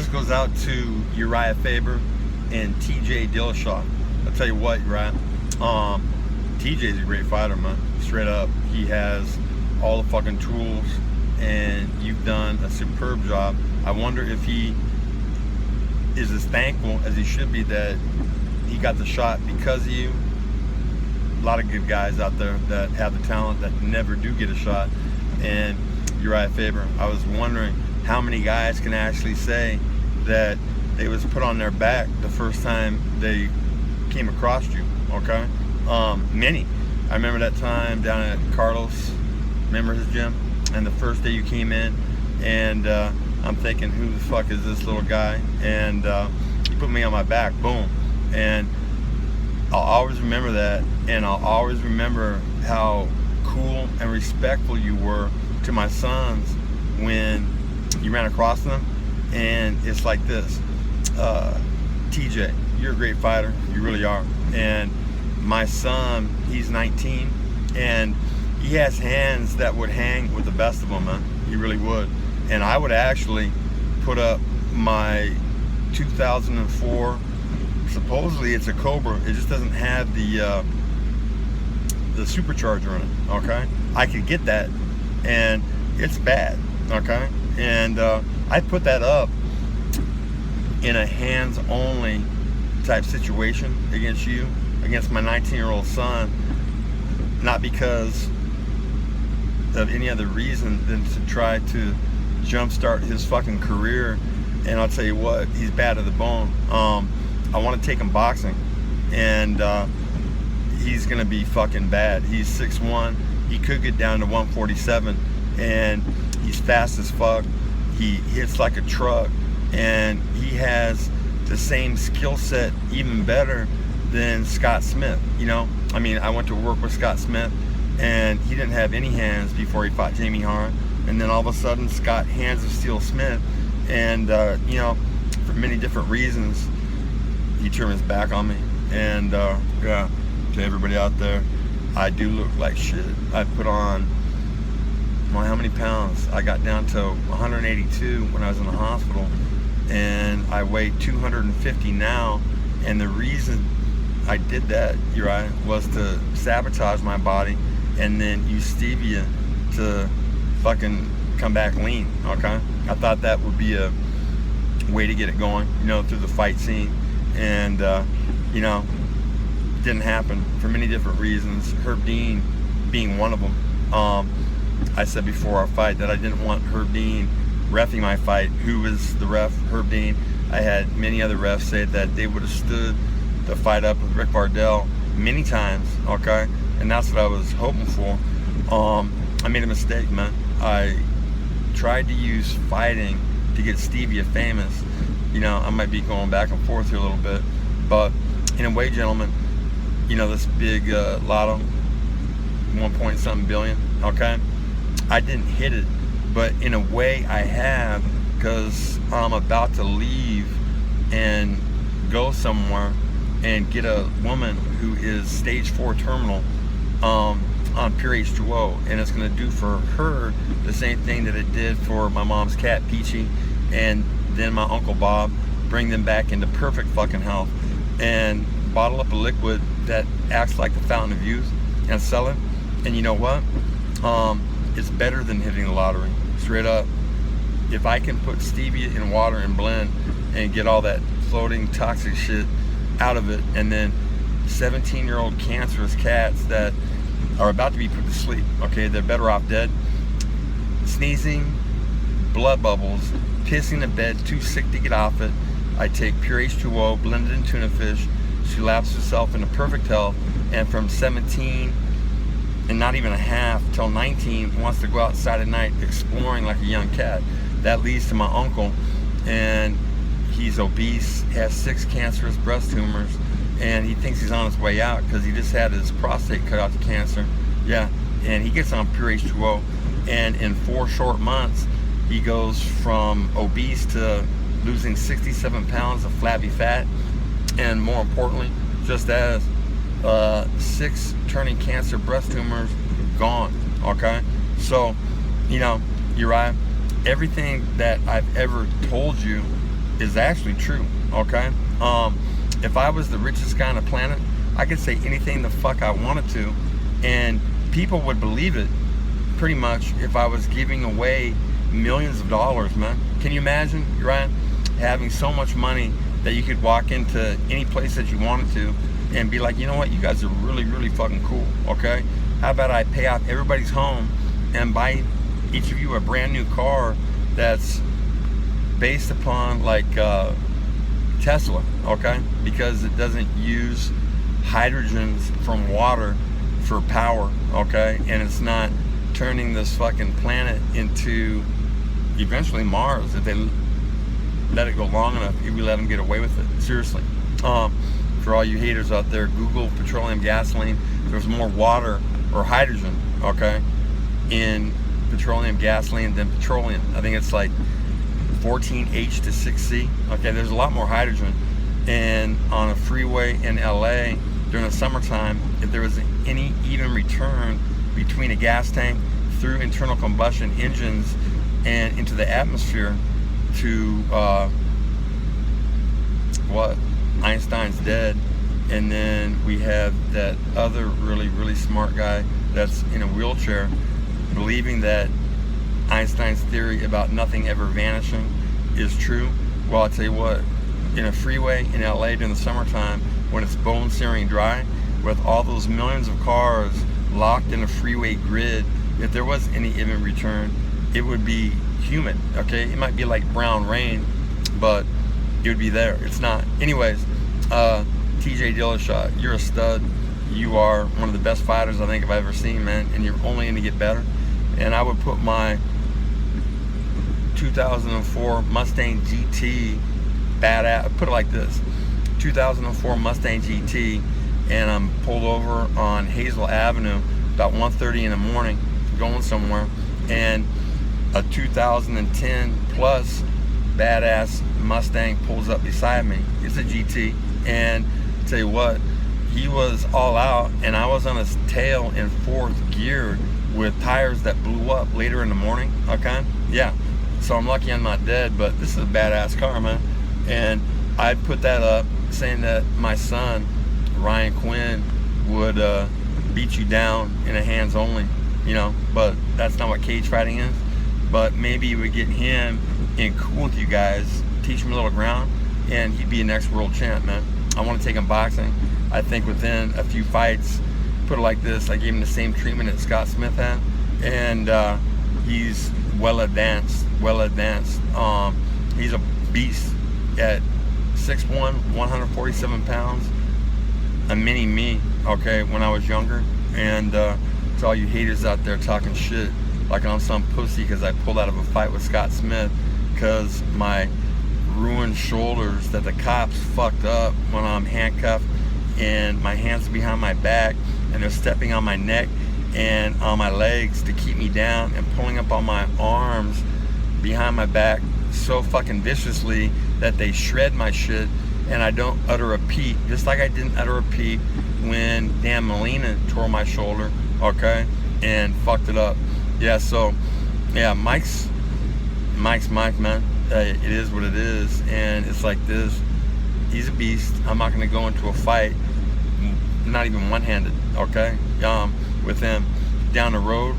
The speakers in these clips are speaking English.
this goes out to Urijah Faber and TJ Dillashaw. I'll tell you what, Uriah, TJ's a great fighter, man. Straight up. He has all the fucking tools, and you've done a superb job. I wonder if he is as thankful as he should be that he got the shot because of you. A lot of good guys out there that have the talent that never do get a shot. And Urijah Faber, I was wondering how many guys can actually say that they was put on their back the first time they came across you, okay? Many. I remember that time down at Carlos, remember his gym? And the first day you came in, and I'm thinking, who the fuck is this little guy? And you put me on my back, boom. And I'll always remember that, and I'll always remember how cool and respectful you were to my sons when you ran across them. And it's like this, TJ, you're a great fighter, you really are. And my son, he's 19, and he has hands that would hang with the best of them, man. He really would. And I would actually put up my 2004, supposedly it's a Cobra, it just doesn't have the supercharger in it, okay? I could get that, and it's bad, okay? And I put that up in a hands-only type situation against you, against my 19-year-old son, not because of any other reason than to try to jumpstart his fucking career. And I'll tell you what, he's bad to the bone. I want to take him boxing, and he's gonna be fucking bad. He's 6'1", he could get down to 147, and he's fast as fuck. He hits like a truck, and he has the same skill set, even better than Scott Smith. You know, I mean, I went to work with Scott Smith, and he didn't have any hands before he fought Jamie Hart, and then all of a sudden Scott hands of steel Smith, and you know, for many different reasons he turned his back on me. And yeah, to everybody out there, I do look like shit. I put on, well, how many pounds? I got down to 182 when I was in the hospital, and I weigh 250 now. And the reason I did that, Uriah, was to sabotage my body and then use stevia to fucking come back lean, okay? I thought that would be a way to get it going, you know, through the fight scene. And, you know, didn't happen for many different reasons, Herb Dean being one of them. I said before our fight that I didn't want Herb Dean reffing my fight. Who was the ref? Herb Dean. I had many other refs say that they would have stood the fight up with Rick Bardell many times, okay? And that's what I was hoping for. I made a mistake, man. I tried to use fighting to get stevia famous. You know, I might be going back and forth here a little bit, but in a way, gentlemen, you know, this big lotto, 1.something billion, okay? I didn't hit it, but in a way I have, because I'm about to leave and go somewhere and get a woman who is stage 4 terminal on pure H2O, and it's going to do for her the same thing that it did for my mom's cat Peachy and then my Uncle Bob, bring them back into perfect fucking health, and bottle up a liquid that acts like the fountain of youth and sell it. And you know what? It's better than hitting the lottery, straight up. If I can put stevia in water and blend and get all that floating toxic shit out of it, and then 17-year-old cancerous cats that are about to be put to sleep, okay, they're better off dead, sneezing, blood bubbles, pissing in bed, too sick to get off it. I take pure H2O, blended in tuna fish. She laps herself into perfect health, and from 17 and not even a half till 19 wants to go outside at night exploring like a young cat. That leads to my uncle, and he's obese, has 6 cancerous breast tumors, and he thinks he's on his way out because he just had his prostate cut out to cancer. Yeah, and he gets on pure H2O, and in 4 short months he goes from obese to losing 67 pounds of flabby fat, and more importantly, just as 6 turning cancer breast tumors gone, okay? So, you know, Uriah, everything that I've ever told you is actually true, okay? If I was the richest guy on the planet, I could say anything the fuck I wanted to, and people would believe it pretty much if I was giving away millions of dollars, man. Can you imagine, right? Having so much money that you could walk into any place that you wanted to and be like, you know what, you guys are really, really fucking cool, okay? How about I pay off everybody's home and buy each of you a brand new car that's based upon like Tesla, okay? Because it doesn't use hydrogens from water for power, okay? And it's not turning this fucking planet into eventually Mars if they let it go long enough, if we let them get away with it. Seriously. For all you haters out there, Google petroleum gasoline. There's more water or hydrogen, okay, in petroleum gasoline than petroleum. I think it's like 14H to 6C. Okay, there's a lot more hydrogen. And on a freeway in LA during the summertime, if there was any even return between a gas tank through internal combustion engines and into the atmosphere to what? Einstein's dead. And then we have that other really, really smart guy that's in a wheelchair believing that Einstein's theory about nothing ever vanishing is true. Well, I'll tell you what, in a freeway in LA during the summertime when it's bone searing dry, with all those millions of cars locked in a freeway grid, if there was any even return, it would be humid, okay? It might be like brown rain, but it would be there. It's not. Anyways, TJ Dillashaw, you're a stud. You are one of the best fighters I think I've ever seen, man, and you're only going to get better. And I would put my 2004 Mustang GT badass, put it like this, 2004 Mustang GT, and I'm pulled over on Hazel Avenue about 1:30 in the morning going somewhere, and a 2010 plus badass Mustang pulls up beside me. It's a GT, and tell you what, he was all out and I was on his tail in fourth gear with tires that blew up later in the morning, okay? Yeah, so I'm lucky I'm not dead, but this is a badass car, man. And I'd put that up saying that my son, Ryan Quinn, would beat you down in a hands only, you know, but that's not what cage fighting is. But maybe you would get him in cool with you guys, teach him a little ground, and he'd be a next world champ, man. I want to take him boxing. I think within a few fights, put it like this, I gave him the same treatment that Scott Smith had, and he's well advanced. He's a beast at 6'1", 147 pounds, a mini me, okay, when I was younger. And to all you haters out there talking shit like I'm some pussy because I pulled out of a fight with Scott Smith because my ruined shoulders that the cops fucked up when I'm handcuffed and my hands behind my back and they're stepping on my neck and on my legs to keep me down and pulling up on my arms behind my back so fucking viciously that they shred my shit and I don't utter a peep, just like I didn't utter a peep when Dan Molina tore my shoulder, okay, and fucked it up. Yeah, so yeah, Mike's Mike, man. It is what it is, and it's like this. He's a beast. I'm not gonna go into a fight, not even one-handed, okay, with him. Down the road,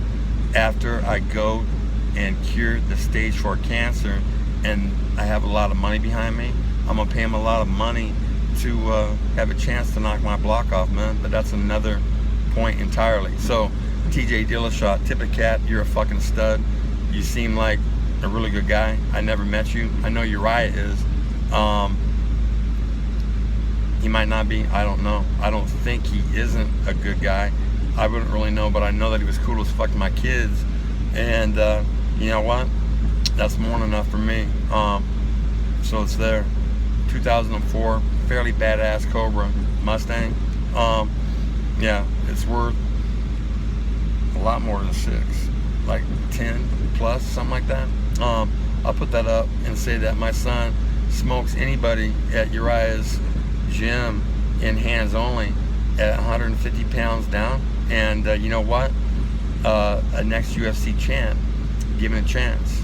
after I go and cure the stage 4 cancer, and I have a lot of money behind me, I'm gonna pay him a lot of money to have a chance to knock my block off, man. But that's another point entirely. So, TJ Dillashaw, tip of cap, you're a fucking stud. You seem like a really good guy. I never met you. I know Urijah is. He might not be. I don't know. I don't think he isn't a good guy. I wouldn't really know, but I know that he was cool as fuck to my kids. And you know what? That's more than enough for me. So it's there. 2004, fairly badass Cobra Mustang. Yeah, it's worth a lot more than 6, like 10 plus, something like that. I'll put that up and say that my son smokes anybody at Urijah's gym in hands only at 150 pounds down. And you know what? A next UFC champ, give him a chance.